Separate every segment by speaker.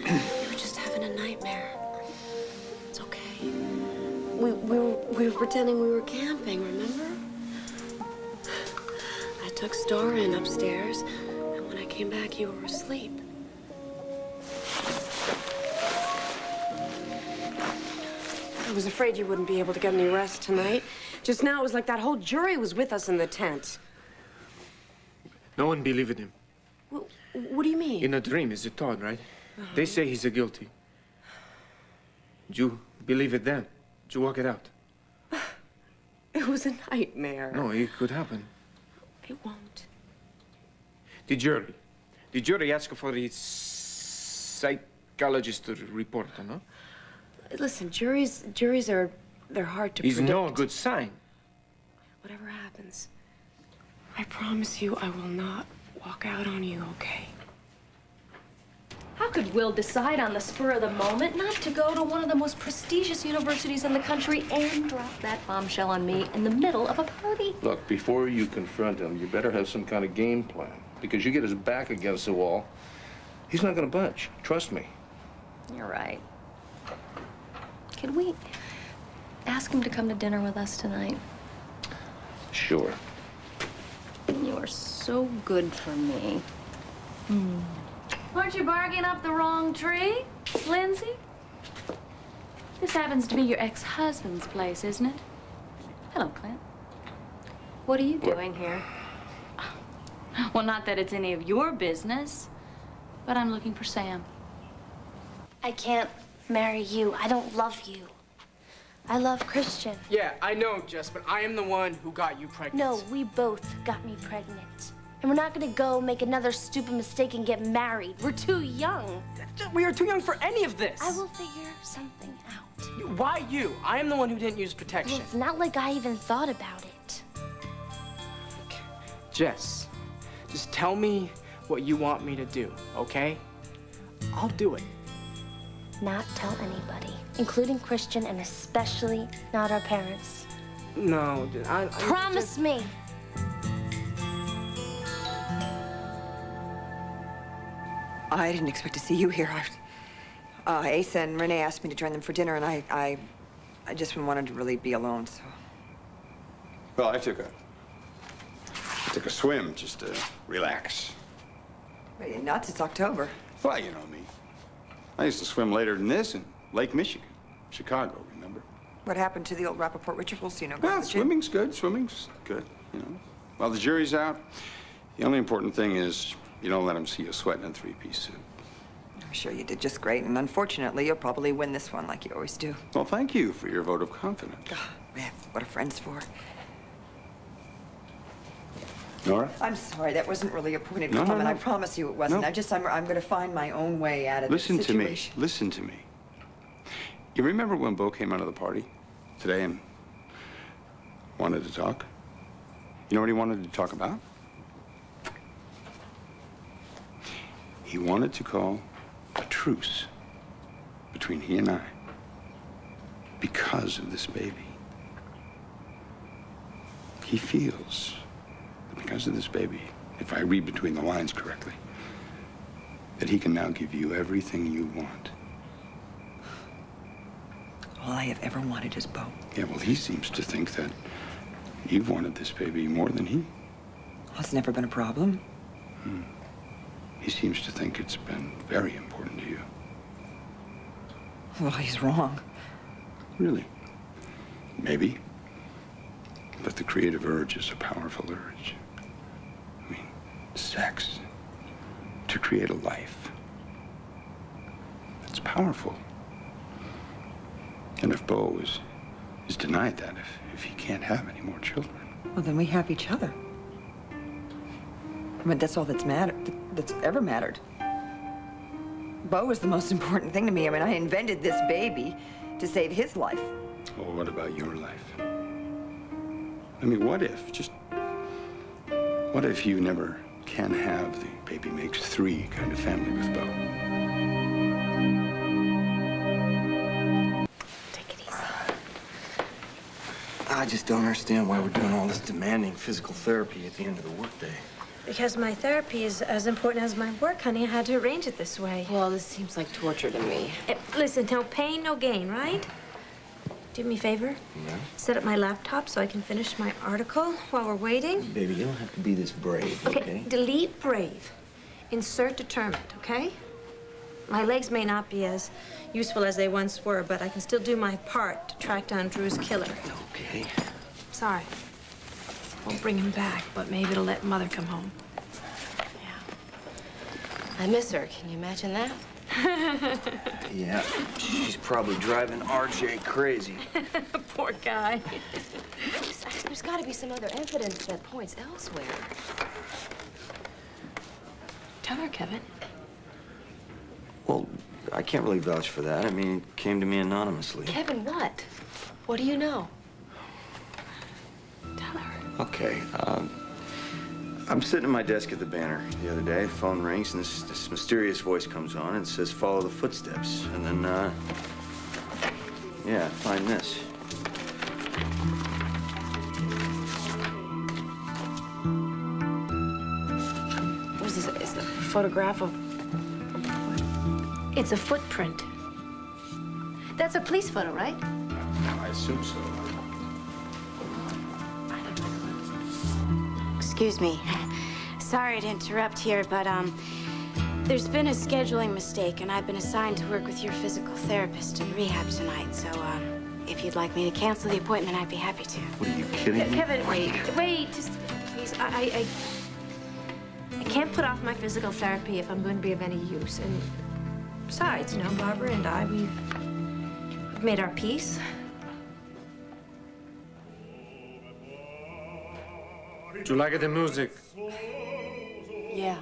Speaker 1: You were just having a nightmare. It's okay. We were pretending we were camping, remember? I took Star in upstairs, and when I came back, you were asleep. I was afraid you wouldn't be able to get any rest tonight. Just now, it was like that whole jury was with us in the tent.
Speaker 2: No one believed him.
Speaker 1: Well, what do you mean?
Speaker 2: In a dream, is it Todd, right? They say he's guilty. Did you believe it then? Did you walk it out?
Speaker 1: It was a nightmare.
Speaker 2: No, it could happen.
Speaker 1: It won't.
Speaker 2: The jury asked for the psychologist to report, no?
Speaker 1: Listen, juries they're hard to
Speaker 2: It's
Speaker 1: predict.
Speaker 2: no good sign.
Speaker 1: Whatever happens, I promise you I will not walk out on you, okay?
Speaker 3: How could Will decide on the spur of the moment not to go to one of the most prestigious universities in the country and drop that bombshell on me in the middle of a party?
Speaker 4: Look, before you confront him, you better have some kind of game plan. Because you get his back against the wall, he's not gonna budge. Trust me.
Speaker 3: You're right. Can we ask him to come to dinner with us tonight?
Speaker 4: Sure.
Speaker 3: You are so good for me. Aren't you barking up the wrong tree, Lindsay? This happens to be your ex-husband's place, isn't it? Hello, Clint. What are you doing here? Well, not that it's any of your business, but I'm looking for Sam.
Speaker 5: I can't marry you. I don't love you. I love Christian.
Speaker 6: Yeah, I know, Jess, but I am the one who got you pregnant.
Speaker 5: No, we both got me pregnant. And we're not gonna go make another stupid mistake and get married. We're too young.
Speaker 6: We are too young for any of this.
Speaker 5: I will figure something out.
Speaker 6: Why you? I am the one who didn't use protection.
Speaker 5: Well, it's not like I even thought about it.
Speaker 6: Jess, just tell me what you want me to do, okay? I'll do it.
Speaker 5: Not tell anybody, including Christian and especially not our parents.
Speaker 6: No, I
Speaker 5: Promise me.
Speaker 7: I didn't expect to see you here. Asa and Renee asked me to join them for dinner, and I just wanted to really be alone, so.
Speaker 8: Well, I took a swim just to relax.
Speaker 7: Are you nuts? It's October.
Speaker 8: Well, you know me. I used to swim later than this in Lake Michigan, Chicago, remember?
Speaker 7: What happened to the old Rappaport rituals? You know,
Speaker 8: Well, swimming's good, you know. While the jury's out, the only important thing is you don't let them see you sweating in a three-piece suit.
Speaker 7: I'm sure you did just great, and unfortunately, you'll probably win this one like you always do.
Speaker 8: Well, thank you for your vote of confidence.
Speaker 7: God, man, what are friends for?
Speaker 8: Nora?
Speaker 7: I'm sorry, that wasn't really a pointed
Speaker 8: No, no,
Speaker 7: comment.
Speaker 8: no.
Speaker 7: I promise you it wasn't.
Speaker 8: No.
Speaker 7: I'm going to find my own way out of this situation.
Speaker 8: Listen to me. You remember when Bo came out of the party today and wanted to talk? You know what he wanted to talk about? He wanted to call a truce between he and I because of this baby. He feels that because of this baby, if I read between the lines correctly, that he can now give you everything you want.
Speaker 7: All I have ever wanted is Bo.
Speaker 8: Yeah, well, he seems to think that you've wanted this baby more than he.
Speaker 7: Well, it's never been a problem.
Speaker 8: He seems to think it's been very important to you.
Speaker 7: Well, he's wrong.
Speaker 8: Really? Maybe. But the creative urge is a powerful urge. I mean, sex. To create a life. It's powerful. And if Bo is denied that, if he can't have any more children.
Speaker 7: Well, then we have each other. I mean, that's all that's ever mattered. Bo is the most important thing to me. I mean, I invented this baby to save his life.
Speaker 8: Well, what about your life? I mean, what if you never can have the baby makes three kind of family with Bo?
Speaker 1: Take it easy.
Speaker 9: I just don't understand why we're doing all this demanding physical therapy at the end of the workday. Because my therapy is as important as my work, honey. I had to arrange it this way.
Speaker 1: Well, this seems like torture to me.
Speaker 9: Listen, no pain, no gain, right? Do me a favor.
Speaker 10: Yeah?
Speaker 9: Set up my laptop so I can finish my article while we're waiting.
Speaker 10: Baby, you don't have to be this brave, okay?
Speaker 9: Delete brave. Insert determined, okay? My legs may not be as useful as they once were, but I can still do my part to track down Drew's killer.
Speaker 10: Okay.
Speaker 9: Sorry. Won't bring him back, but maybe it'll let Mother come home.
Speaker 1: I miss her. Can you imagine that?
Speaker 10: Yeah, she's probably driving RJ crazy.
Speaker 9: Poor guy.
Speaker 1: There's got to be some other evidence that points elsewhere.
Speaker 9: Tell her, Kevin.
Speaker 10: Well, I can't really vouch for that. I mean, it came to me anonymously.
Speaker 1: Kevin, what? What do you know?
Speaker 9: Tell her.
Speaker 10: Okay, I'm sitting at my desk at the Banner the other day. Phone rings, and this mysterious voice comes on and says, "Follow the footsteps." And then, yeah, I find this.
Speaker 1: What is this? It's a photograph of...
Speaker 9: It's a footprint. That's a police photo, right?
Speaker 2: I assume so.
Speaker 11: Excuse me. Sorry to interrupt here, but, there's been a scheduling mistake, and I've been assigned to work with your physical therapist in rehab tonight, so, if you'd like me to cancel the appointment, I'd be happy to.
Speaker 10: What, are you kidding me?
Speaker 9: Kevin, wait, just, please, I can't put off my physical therapy if I'm going to be of any use, and besides, you know, Barbara and I, we've made our peace.
Speaker 2: Do you like the music?
Speaker 1: Yeah.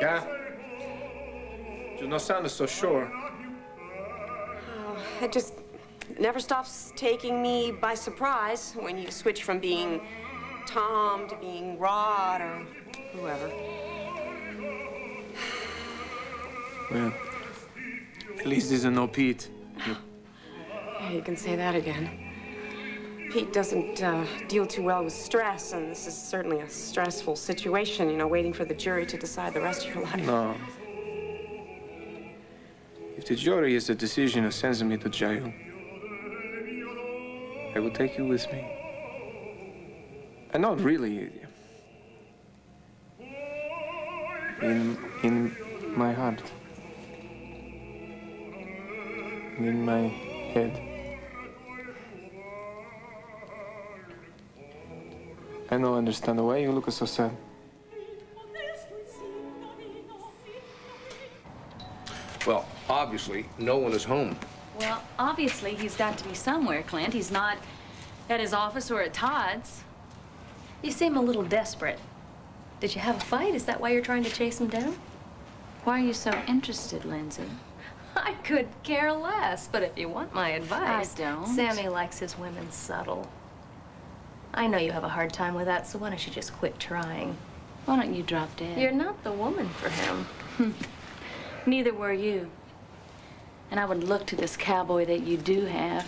Speaker 2: Yeah? You don't sound so sure.
Speaker 12: It just never stops taking me by surprise when you switch from being Tom to being Rod or whoever.
Speaker 2: Well, at least there's no Pete.
Speaker 12: Yeah, you can say that again. Pete doesn't deal too well with stress, and this is certainly a stressful situation, you know, waiting for the jury to decide the rest of your life.
Speaker 2: No. If the jury is the decision of sending me to jail, I will take you with me. And not really. In my heart. In my head. I don't understand the way you look so sad.
Speaker 4: Well, obviously, no one is home.
Speaker 3: Well, obviously, he's got to be somewhere, Clint. He's not at his office or at Todd's. You seem a little desperate. Did you have a fight? Is that why you're trying to chase him down? Why are you so interested, Lindsay?
Speaker 1: I could care less, but if you want my advice...
Speaker 3: I don't.
Speaker 1: Sammy likes his women subtle. I know you have a hard time with that, so why don't you just quit trying?
Speaker 3: Why don't you drop dead?
Speaker 1: You're not the woman for him.
Speaker 3: Neither were you. And I would look to this cowboy that you do have,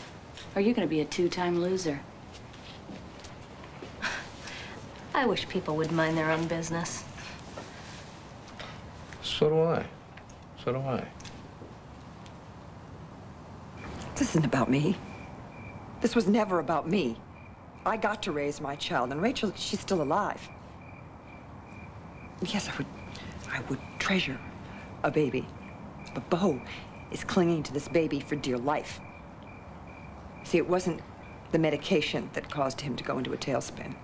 Speaker 3: or you're going to be a two-time loser.
Speaker 1: I wish people would mind their own business.
Speaker 4: So do I. So do I.
Speaker 7: This isn't about me. This was never about me. I got to raise my child, and Rachel, she's still alive. Yes, I would treasure a baby. But Bo is clinging to this baby for dear life. See, it wasn't the medication that caused him to go into a tailspin.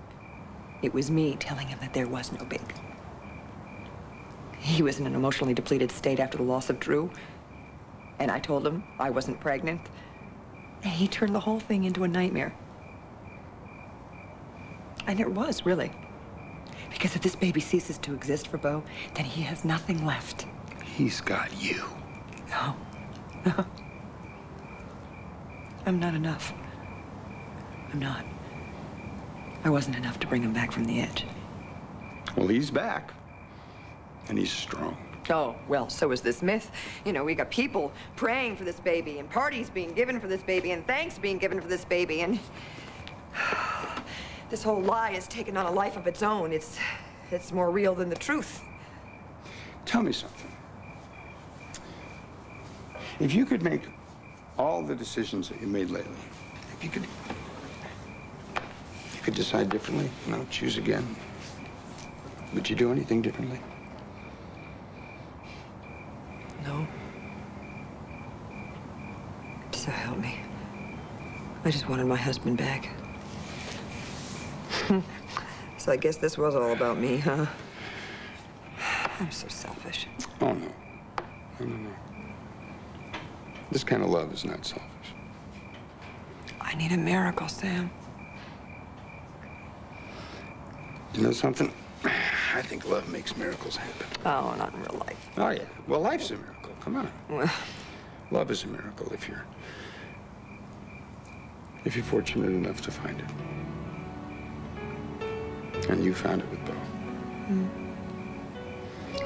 Speaker 7: It was me telling him that there was no baby. He was in an emotionally depleted state after the loss of Drew, and I told him I wasn't pregnant, and he turned the whole thing into a nightmare. And it was, really. Because if this baby ceases to exist for Bo, then he has nothing left.
Speaker 8: He's got you.
Speaker 7: No. No. I'm not enough. I'm not. I wasn't enough to bring him back from the edge.
Speaker 8: Well, he's back. And he's strong.
Speaker 7: Oh, well, so is this myth. You know, we got people praying for this baby, and parties being given for this baby, and thanks being given for this baby, and this whole lie has taken on a life of its own. It's it's more real than the truth.
Speaker 8: Tell me something. If you could make all the decisions that you made lately, if you could decide differently, you know, choose again, would you do anything differently?
Speaker 7: No. So help me. I just wanted my husband back. So I guess this was all about me, huh? I'm so selfish.
Speaker 8: Oh, no. No. This kind of love is not selfish.
Speaker 7: I need a miracle, Sam.
Speaker 8: You know something? I think love makes miracles happen.
Speaker 7: Oh, not in real life.
Speaker 8: Oh, yeah. Well, life's a miracle. Come on.
Speaker 7: Well,
Speaker 8: Love is a miracle if you're fortunate enough to find it. And you found it with Bo.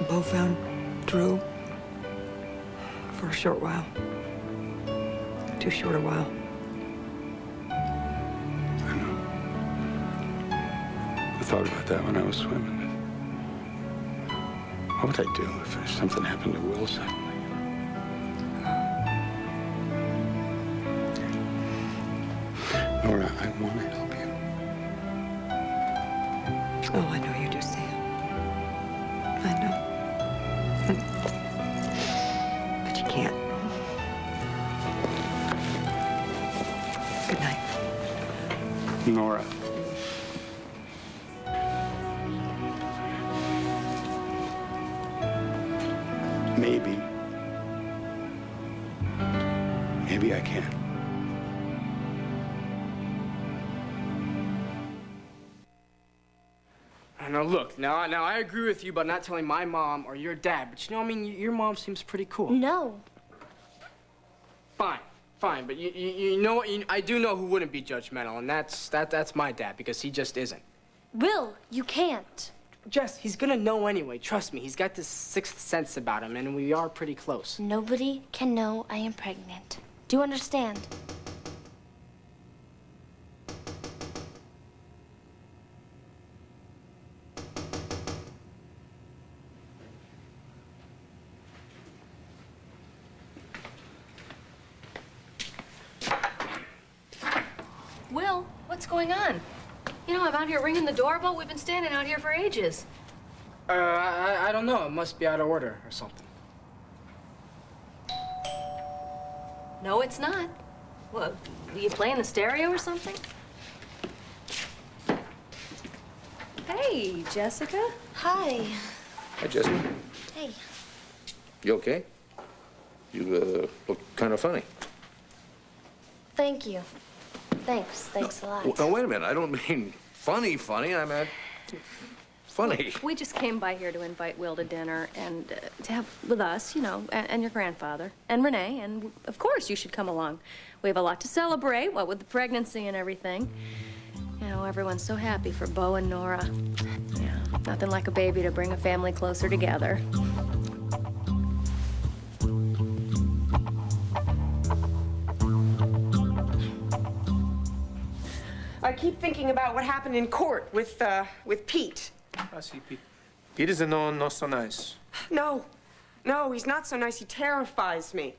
Speaker 7: Bo found Drew for a short while. Too short a while.
Speaker 8: I know. I thought about that when I was swimming. What would I do if something happened to Will suddenly? Nora, I want to help you.
Speaker 7: Oh, I know you do, Sam. I know. But you can't. Good night.
Speaker 8: Nora. Maybe I can.
Speaker 6: Now look, now I agree with you about not telling my mom or your dad, but you know, I mean, your mom seems pretty cool.
Speaker 5: No.
Speaker 6: Fine, but you know what? I do know who wouldn't be judgmental, and that's my dad, because he just isn't.
Speaker 5: Will, you can't.
Speaker 6: Jess, he's gonna know anyway. Trust me, he's got this sixth sense about him, and we are pretty close.
Speaker 5: Nobody can know I am pregnant. Do you understand?
Speaker 3: Will, what's going on? You know, I'm out here ringing the doorbell. We've been standing out here for ages.
Speaker 6: I don't know. It must be out of order or something.
Speaker 3: No, it's not. What, are you playing the stereo or something? Hey, Jessica.
Speaker 5: Hi.
Speaker 4: Hi, Jessica.
Speaker 5: Hey.
Speaker 4: You okay? You look kind of funny.
Speaker 5: Thank you. Thanks a lot.
Speaker 4: Now, wait a minute. I don't mean funny. I meant funny.
Speaker 3: We just came by here to invite Will to dinner and to have with us, you know, and your grandfather and Renee, and of course you should come along. We have a lot to celebrate, what with the pregnancy and everything. You know, everyone's so happy for Bo and Nora. Yeah, nothing like a baby to bring a family closer together.
Speaker 12: I keep thinking about what happened in court with Pete.
Speaker 2: I see, Pete. Pete is not so nice.
Speaker 12: No, he's not so nice. He terrifies me.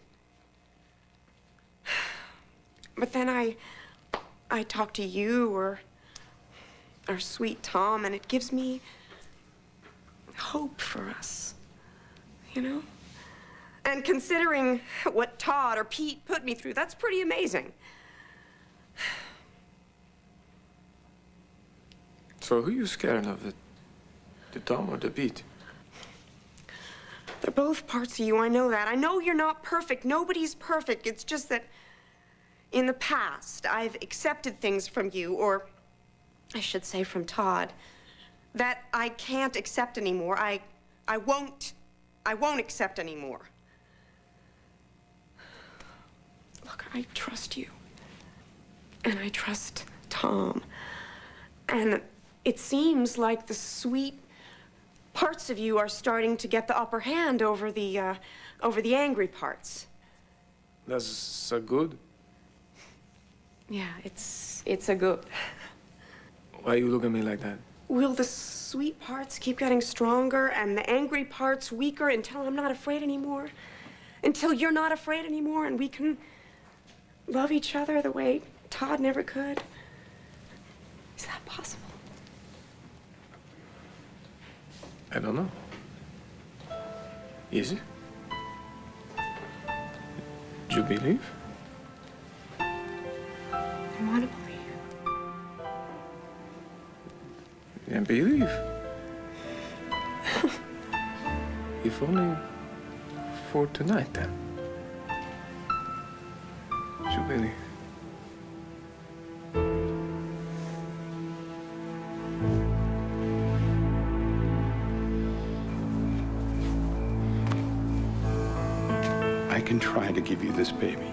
Speaker 12: But then I talk to you or sweet Tom, and it gives me hope for us, you know? And considering what Todd or Pete put me through, that's pretty amazing.
Speaker 2: So who you scared of, the Tom or the Pete?
Speaker 12: They're both parts of you, I know that. I know you're not perfect. Nobody's perfect. It's just that in the past, I've accepted things from you, or I should say from Todd, that I can't accept anymore. I won't accept anymore. Look, I trust you. And I trust Tom. And it seems like the sweet parts of you are starting to get the upper hand over the angry parts.
Speaker 2: That's good.
Speaker 12: Yeah, it's a good.
Speaker 2: Why you look at me like that?
Speaker 12: will the sweet parts keep getting stronger and the angry parts weaker until I'm not afraid anymore? Until you're not afraid anymore and we can love each other the way Todd never could? Is that possible?
Speaker 2: I don't know. Is it? Do you believe?
Speaker 12: I want to believe.
Speaker 2: Yeah, believe. If only for tonight, then. Do you believe?
Speaker 8: I can try to give you this baby.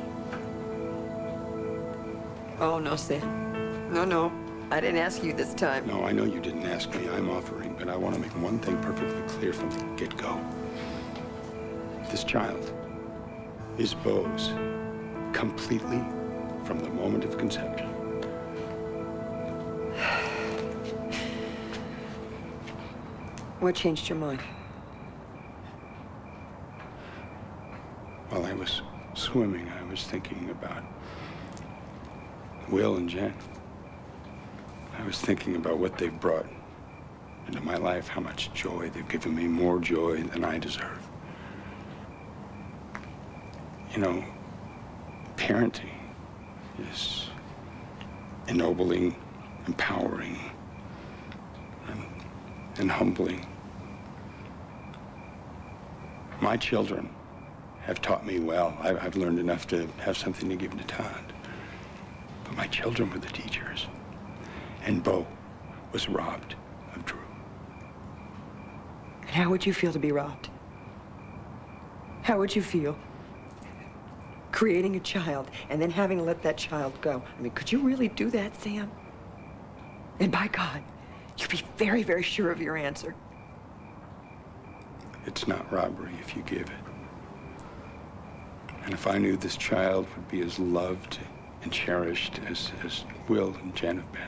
Speaker 7: Oh, no, Sam. No, no. I didn't ask you this time.
Speaker 8: No, I know you didn't ask me. I'm offering, but I want to make one thing perfectly clear from the get-go. This child is Beau's completely from the moment of conception.
Speaker 7: What changed your mind?
Speaker 8: While I was swimming, I was thinking about Will and Jen. I was thinking about what they've brought into my life, how much joy they've given me, more joy than I deserve. You know, parenting is ennobling, empowering, and humbling. My children have taught me well. I've learned enough to have something to give to Todd. But my children were the teachers. And Beau was robbed of Drew.
Speaker 7: And how would you feel to be robbed? How would you feel? Creating a child and then having to let that child go. I mean, could you really do that, Sam? And by God, you'd be very, very sure of your answer.
Speaker 8: It's not robbery if you give it. And if I knew this child would be as loved and cherished as Will and Jen have been,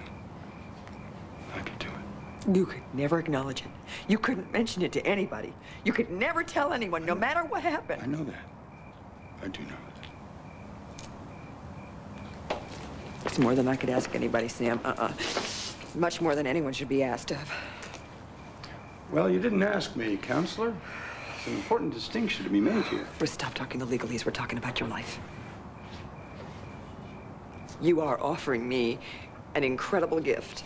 Speaker 8: I could do it.
Speaker 7: You could never acknowledge it. You couldn't mention it to anybody. You could never tell anyone, no matter what happened.
Speaker 8: I know that. I do know that.
Speaker 7: It's more than I could ask anybody, Sam. Much more than anyone should be asked of.
Speaker 8: Well, you didn't ask me, Counselor. It's an important distinction to be made here.
Speaker 7: We'll stop talking the legalese. We're talking about your life. You are offering me an incredible gift.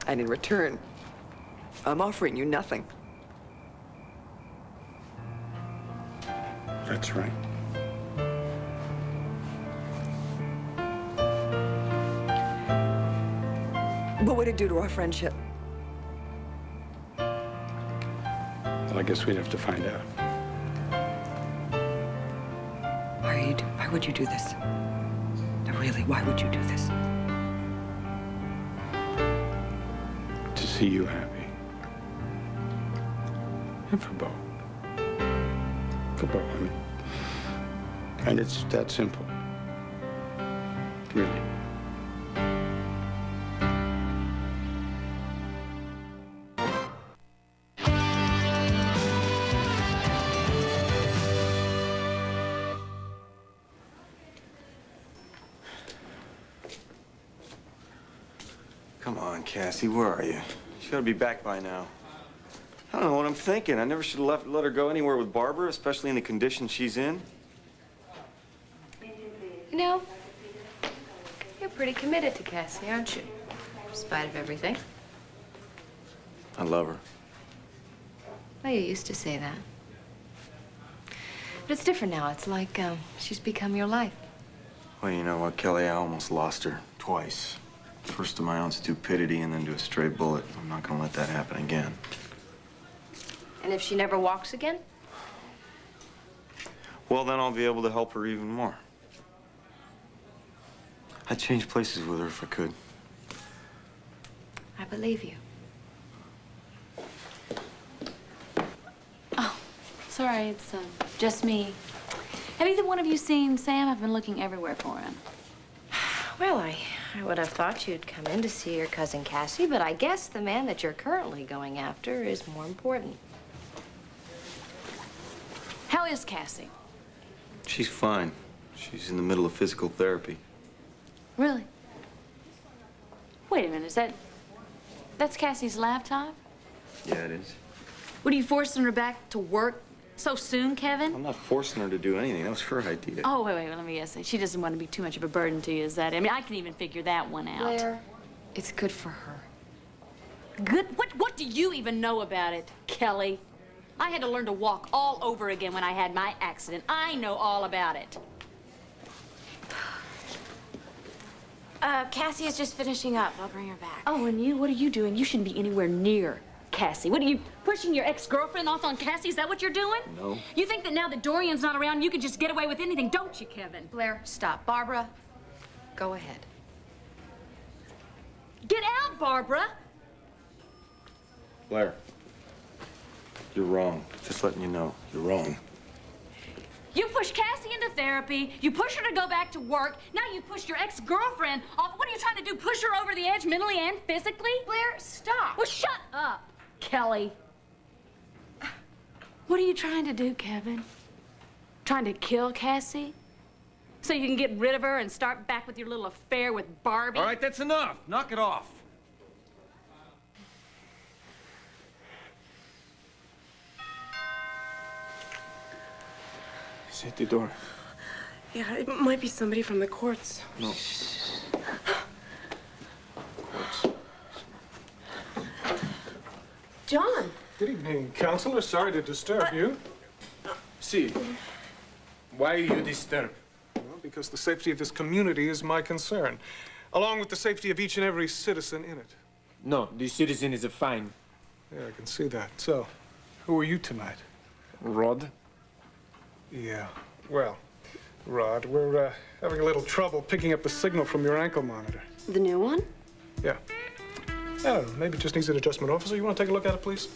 Speaker 7: And in return, I'm offering you nothing.
Speaker 8: That's right.
Speaker 7: What would it do to our friendship?
Speaker 8: Well, I guess we'd have to find out.
Speaker 7: Why would you do this? No, really, why would you do this?
Speaker 8: To see you happy. And for Beau. For Beau, I mean. And it's that simple. Really.
Speaker 10: Come on, Cassie, where are you? She ought to be back by now. I don't know what I'm thinking. I never should have let her go anywhere with Barbara, especially in the condition she's in.
Speaker 13: You know, you're pretty committed to Cassie, aren't you? In spite of everything.
Speaker 10: I love her.
Speaker 13: Well, you used to say that. But it's different now. It's like she's become your life.
Speaker 10: Well, you know what, Kelly? I almost lost her twice. First to my own stupidity and then to a stray bullet. I'm not gonna let that happen again.
Speaker 13: And if she never walks again?
Speaker 10: Well, then I'll be able to help her even more. I'd change places with her if I could.
Speaker 13: I believe you. Oh, sorry, it's just me. Have either one of you seen Sam? I've been looking everywhere for him.
Speaker 9: Well, I
Speaker 11: I would have thought you'd come in to see your cousin Cassie, but I guess the man that you're currently going after is more important.
Speaker 3: How is Cassie?
Speaker 10: She's fine. She's in the middle of physical therapy.
Speaker 3: Really? Wait a minute, that's Cassie's laptop?
Speaker 10: Yeah, it is.
Speaker 3: What, are you forcing her back to work so soon, Kevin?
Speaker 10: I'm not forcing her to do anything. That was her idea.
Speaker 3: Oh, wait, let me guess. She doesn't want to be too much of a burden to you, is that it? I mean, I can even figure that one out.
Speaker 13: Blair, it's good for her.
Speaker 3: Good? What do you even know about it, Kelly? I had to learn to walk all over again when I had my accident. I know all about it.
Speaker 11: Cassie is just finishing up. I'll bring her back.
Speaker 3: Oh, and you? What are you doing? You shouldn't be anywhere near Cassie. What are you, pushing your ex-girlfriend off on Cassie? Is that what you're doing?
Speaker 10: No.
Speaker 3: You think that now that Dorian's not around, you can just get away with anything, don't you, Kevin?
Speaker 13: Blair, stop. Barbara, go ahead.
Speaker 3: Get out, Barbara!
Speaker 10: Blair, you're wrong. Just letting you know, you're wrong.
Speaker 3: You push Cassie into therapy, you push her to go back to work, now you push your ex-girlfriend off. What are you trying to do, push her over the edge mentally and physically?
Speaker 13: Blair, stop.
Speaker 3: Well, shut up, Kelly. What are you trying to do, Kevin? Trying to kill Cassie? So you can get rid of her and start back with your little affair with Barbie?
Speaker 2: All right, that's enough. Knock it off. Is it the door?
Speaker 12: Yeah, it might be somebody from the courts.
Speaker 2: No. Courts.
Speaker 12: John!
Speaker 14: Good evening, Counselor. Sorry to disturb you.
Speaker 2: See, why are you disturbed?
Speaker 14: Well, because the safety of this community is my concern, along with the safety of each and every citizen in it.
Speaker 2: No, the citizen is a fine.
Speaker 14: Yeah, I can see that. So, who are you tonight?
Speaker 2: Rod?
Speaker 14: Yeah, well, Rod, we're having a little trouble picking up the signal from your ankle monitor.
Speaker 12: The new one?
Speaker 14: Yeah. I don't know, maybe it just needs an adjustment. Officer, you want to take a look at it, please?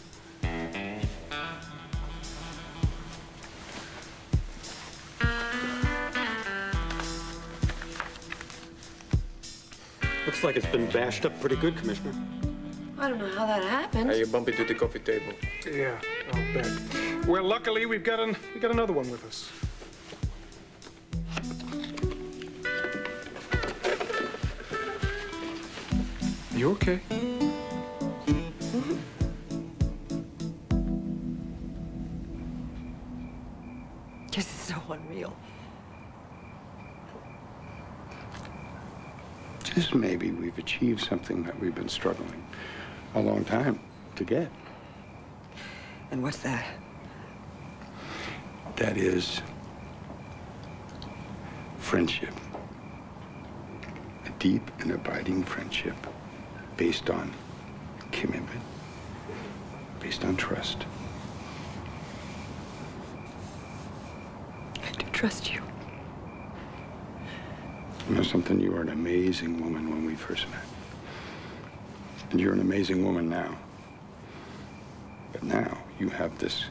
Speaker 8: Looks like it's been bashed up pretty good, Commissioner.
Speaker 12: I don't know how that happened.
Speaker 2: You bump into the coffee table.
Speaker 14: Yeah, I'll bet. Well, luckily, we got another one with us. You okay?
Speaker 7: This is so unreal.
Speaker 8: Just maybe we've achieved something that we've been struggling a long time to get.
Speaker 7: And what's that?
Speaker 8: That is friendship. A deep and abiding friendship based on commitment, based on trust.
Speaker 7: I do trust you.
Speaker 8: You know something? You were an amazing woman when we first met. And you're an amazing woman now. But now you have this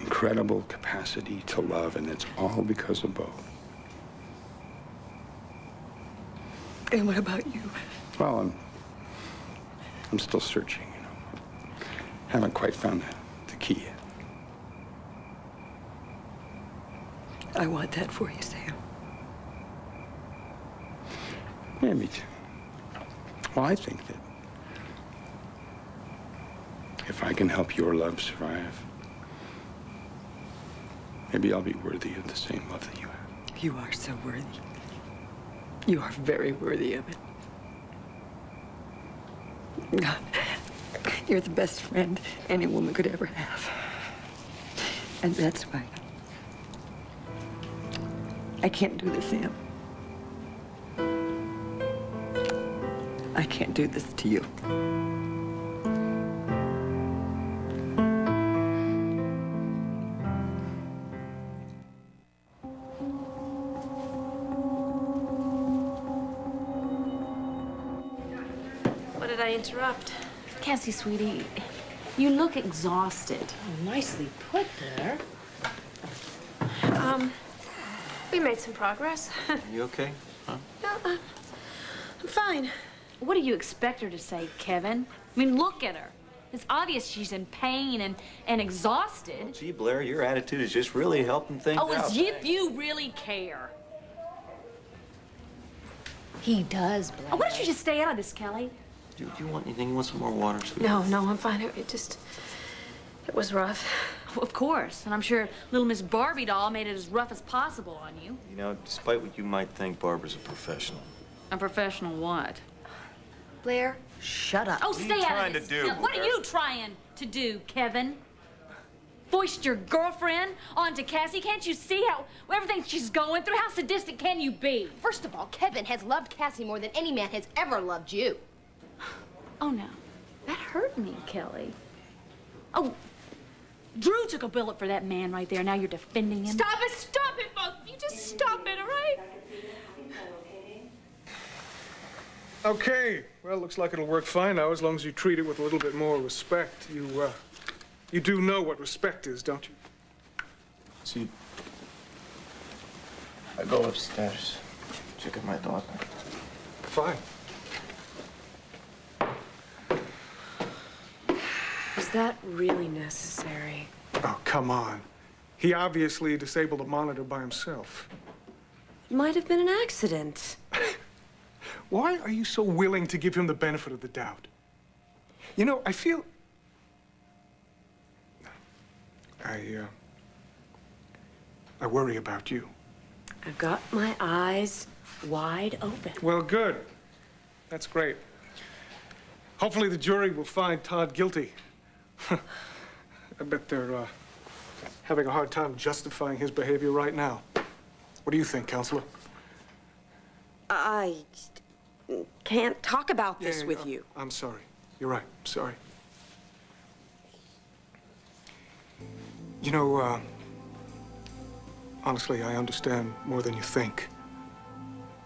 Speaker 8: incredible capacity to love, and it's all because of Bo.
Speaker 7: And what about you?
Speaker 8: Well, I'm still searching, you know. Haven't quite found the key yet.
Speaker 7: I want that for you, Sam.
Speaker 8: Yeah, me too. Well, I think that if I can help your love survive, maybe I'll be worthy of the same love that you have.
Speaker 7: You are so worthy. You are very worthy of it. You're the best friend any woman could ever have. And that's why I can't do this, Sam. I can't do this to you.
Speaker 9: What did I interrupt?
Speaker 3: Cassie, sweetie, you look exhausted. Oh, nicely put there.
Speaker 9: We made some progress.
Speaker 10: You okay? Huh?
Speaker 9: Yeah, I'm fine.
Speaker 3: What do you expect her to say, Kevin? I mean, look at her. It's obvious she's in pain and exhausted.
Speaker 10: Well, gee, Blair, your attitude is just really helping things out.
Speaker 3: Oh, as if you really care.
Speaker 13: He does, Blair.
Speaker 3: Oh, why don't you just stay out of this, Kelly?
Speaker 10: Do you want anything? You want some more water, sweetie?
Speaker 9: No, I'm fine. It was rough.
Speaker 3: Oh, of course. And I'm sure little Miss Barbie doll made it as rough as possible on you.
Speaker 10: You know, despite what you might think, Barbara's a professional.
Speaker 3: A professional what?
Speaker 13: Blair, shut up.
Speaker 3: Oh, stay out of this.
Speaker 10: What are you trying to do,
Speaker 3: Now, what are
Speaker 10: Blair?
Speaker 3: you trying to do, Kevin? Foist your girlfriend onto Cassie? Can't you see how everything she's going through? How sadistic can you be?
Speaker 13: First of all, Kevin has loved Cassie more than any man has ever loved you.
Speaker 3: Oh, no. That hurt me, Kelly. Oh, Drew took a bullet for that man right there. Now you're defending him.
Speaker 9: Stop it, both of you. Just stop it, all right?
Speaker 14: Okay. Well, looks like it'll work fine now, as long as you treat it with a little bit more respect. You do know what respect is, don't you?
Speaker 2: See, I go upstairs, check on my daughter.
Speaker 14: Fine.
Speaker 1: Was that really necessary?
Speaker 14: Oh, come on. He obviously disabled a monitor by himself.
Speaker 1: Might have been an accident.
Speaker 14: Why are you so willing to give him the benefit of the doubt? You know, I feel... I worry about you.
Speaker 1: I've got my eyes wide open.
Speaker 14: Well, good. That's great. Hopefully the jury will find Todd guilty. I bet they're having a hard time justifying his behavior right now. What do you think, Counselor?
Speaker 12: I can't talk about this with you.
Speaker 14: I'm sorry. You're right. Sorry. You know, honestly, I understand more than you think.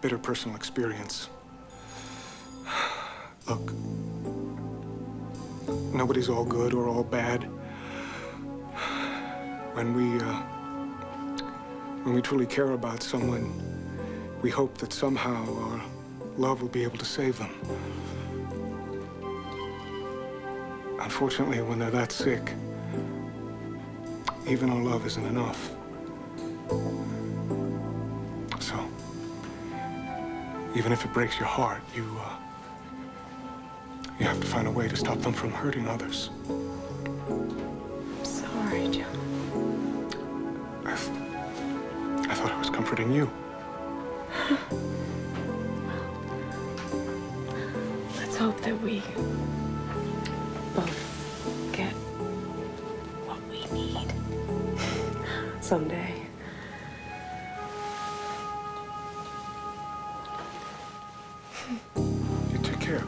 Speaker 14: Bitter personal experience. Look, nobody's all good or all bad. When we truly care about someone, we hope that somehow our love will be able to save them. Unfortunately, when they're that sick, even our love isn't enough. So, even if it breaks your heart, you have to find a way to stop them from hurting others.
Speaker 1: I'm sorry, John.
Speaker 14: I thought I was comforting you.
Speaker 1: Let's hope that we both get what we need someday.
Speaker 14: You take care.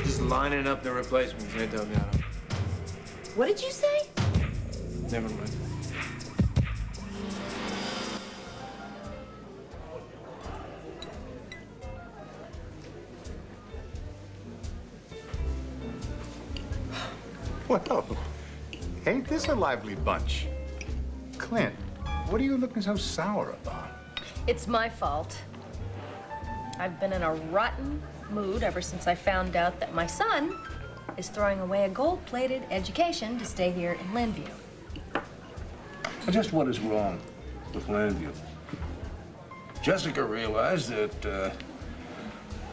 Speaker 2: Just lining up the replacements right there, Delgado.
Speaker 1: What did you say?
Speaker 2: Never mind.
Speaker 15: Well, ain't this a lively bunch? Clint, what are you looking so sour about?
Speaker 16: It's my fault. I've been in a rotten mood ever since I found out that my son is throwing away a gold-plated education to stay here in Linview.
Speaker 4: Just what is wrong with Landview? Jessica realized that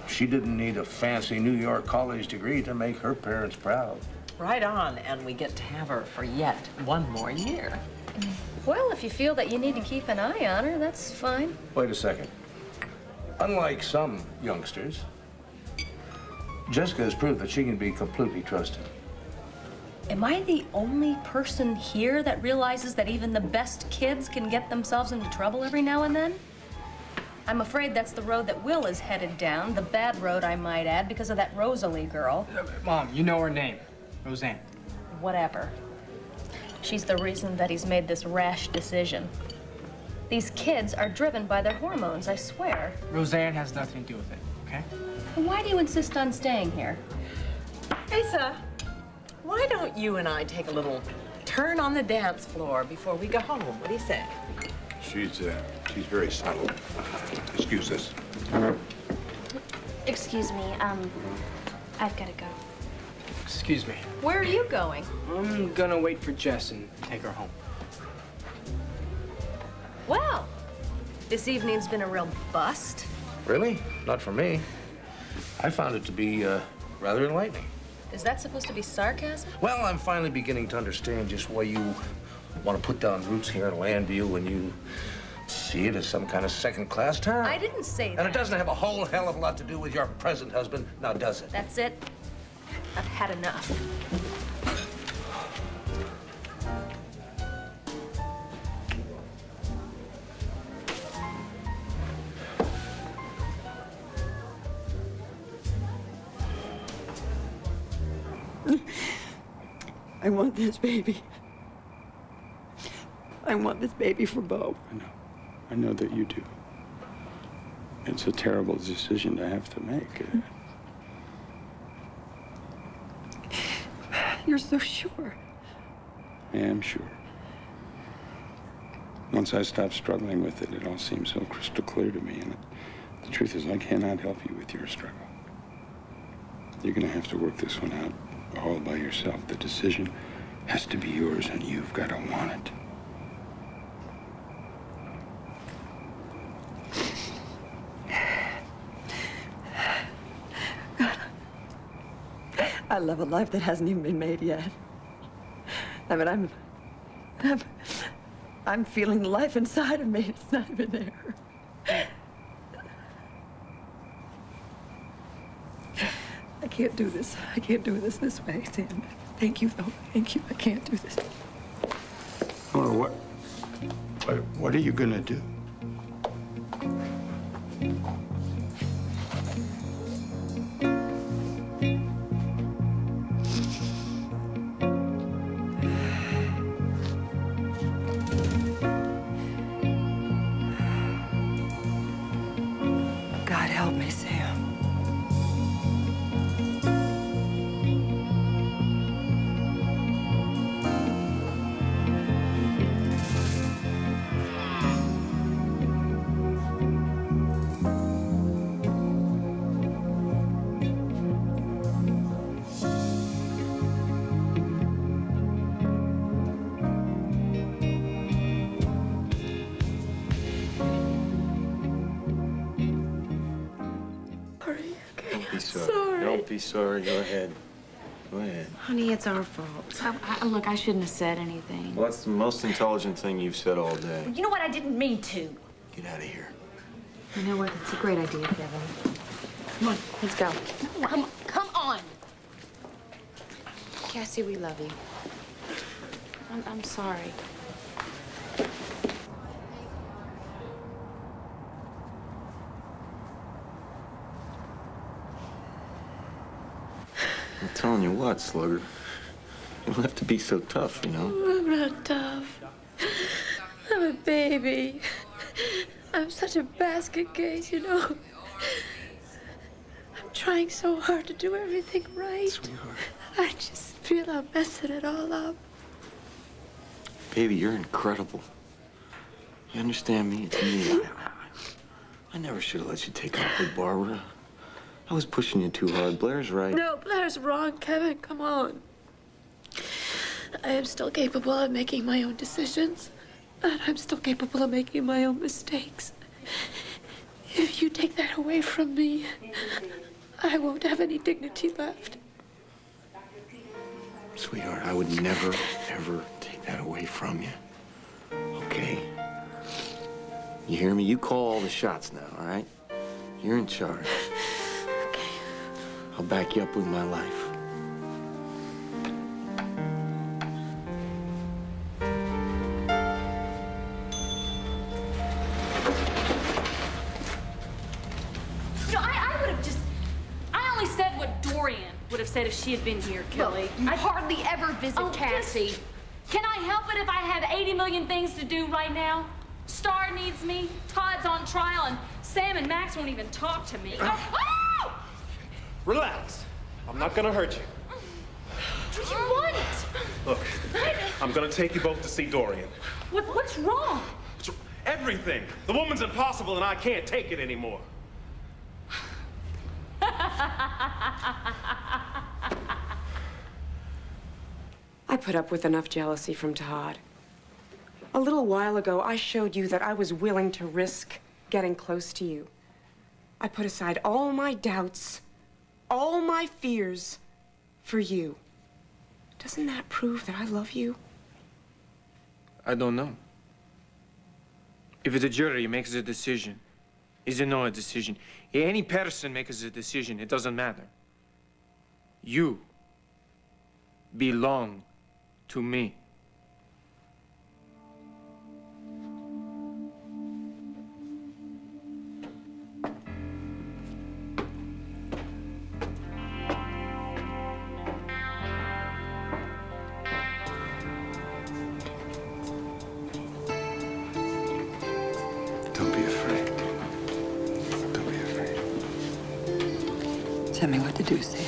Speaker 4: she didn't need a fancy New York college degree to make her parents proud.
Speaker 17: Right on, and we get to have her for yet one more year.
Speaker 16: Well, if you feel that you need to keep an eye on her, that's fine.
Speaker 4: Wait a second. Unlike some youngsters, Jessica has proved that she can be completely trusted.
Speaker 16: Am I the only person here that realizes that even the best kids can get themselves into trouble every now and then? I'm afraid that's the road that Will is headed down, the bad road, I might add, because of that Rosalie girl.
Speaker 6: Mom, you know her name. Roseanne.
Speaker 16: Whatever. She's the reason that he's made this rash decision. These kids are driven by their hormones, I swear.
Speaker 6: Roseanne has nothing to do with it, okay?
Speaker 16: And why do you insist on staying here?
Speaker 17: Asa, why don't you and I take a little turn on the dance floor before we go home? What do you say?
Speaker 8: She's very subtle. Excuse us.
Speaker 5: Excuse me, I've got to go.
Speaker 6: Excuse me.
Speaker 16: Where are you going?
Speaker 6: I'm gonna wait for Jess and take her home.
Speaker 16: Well, this evening's been a real bust.
Speaker 4: Really? Not for me. I found it to be rather enlightening.
Speaker 16: Is that supposed to be sarcasm?
Speaker 4: Well, I'm finally beginning to understand just why you want to put down roots here in Landview when you see it as some kind of second-class town.
Speaker 16: I didn't say that.
Speaker 4: And it doesn't have a whole hell of a lot to do with your present husband, now does it?
Speaker 16: That's it. I've had enough.
Speaker 7: I want this baby. I want this baby for Bo.
Speaker 8: I know that you do. It's a terrible decision to have to make.
Speaker 7: You're so sure.
Speaker 8: I am sure. Once I stopped struggling with it, it all seemed so crystal clear to me. And the truth is, I cannot help you with your struggle. You're going to have to work this one out all by yourself. The decision has to be yours, and you've got to want it.
Speaker 7: I love a life that hasn't even been made yet. I mean, I'm feeling the life inside of me. It's not even there. I can't do this. I can't do this way, Sam. Thank you, though. Thank you. I can't do this.
Speaker 8: Or what are you gonna do?
Speaker 7: God help me, Sam.
Speaker 10: Don't be sorry. Don't be sorry. Go ahead. Go ahead.
Speaker 11: Honey, it's our fault.
Speaker 3: Look, I shouldn't have said anything.
Speaker 10: Well, that's the most intelligent thing you've said all day.
Speaker 16: You know what? I didn't mean to.
Speaker 10: Get out of here.
Speaker 3: You know what? It's a great idea, Kevin. Come on, let's go.
Speaker 16: No, come on.
Speaker 11: Cassie, we love you. I'm sorry.
Speaker 10: I'm telling you what, Slugger. You don't have to be so tough, you know?
Speaker 1: I'm not tough. I'm a baby. I'm such a basket case, you know. I'm trying so hard to do everything right.
Speaker 10: Sweetheart.
Speaker 1: I just feel I'm messing it all up.
Speaker 10: Baby, you're incredible. You understand me? It's me. I never should have let you take off with Barbara. I was pushing you too hard. Blair's right.
Speaker 1: No, Blair's wrong, Kevin. Come on. I am still capable of making my own decisions. And I'm still capable of making my own mistakes. If you take that away from me, I won't have any dignity left.
Speaker 10: Sweetheart, I would never, ever take that away from you. Okay? You hear me? You call all the shots now, all right? You're in charge.
Speaker 1: Okay.
Speaker 10: I'll back you up with my life.
Speaker 3: You know, I would have just... I only said what Dorian would have said if she had been here, Kelly.
Speaker 16: You hardly ever visit Cassie.
Speaker 3: Can I help it if I have 80 million things to do right now? Star needs me, Todd's on trial, and
Speaker 16: Sam and Max won't even talk to me.
Speaker 18: Relax. I'm not gonna hurt you.
Speaker 16: What do you want?
Speaker 18: Look, I'm gonna take you both to see Dorian.
Speaker 16: What's wrong?
Speaker 18: Everything. The woman's impossible and I can't take it anymore.
Speaker 12: I put up with enough jealousy from Todd. A little while ago, I showed you that I was willing to risk getting close to you. I put aside all my doubts, all my fears for you. Doesn't that prove that I love you?
Speaker 2: I don't know. If the jury makes a decision, is it not a decision? If any person makes a decision, it doesn't matter. You belong to me.
Speaker 8: Don't be afraid. Don't be afraid.
Speaker 7: Tell me what to do, Sam.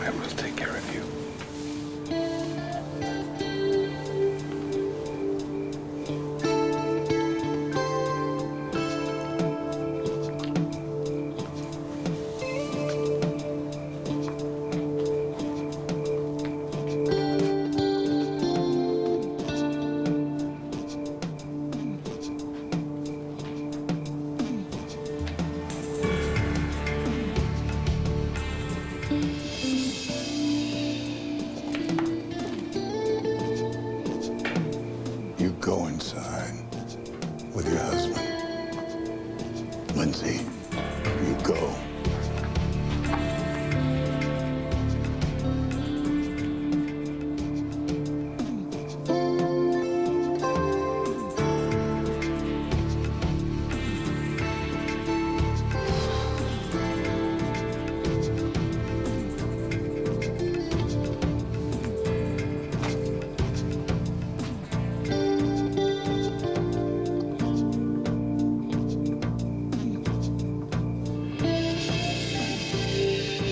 Speaker 8: I will take care of you. You go inside with your husband. Lindsay, you go.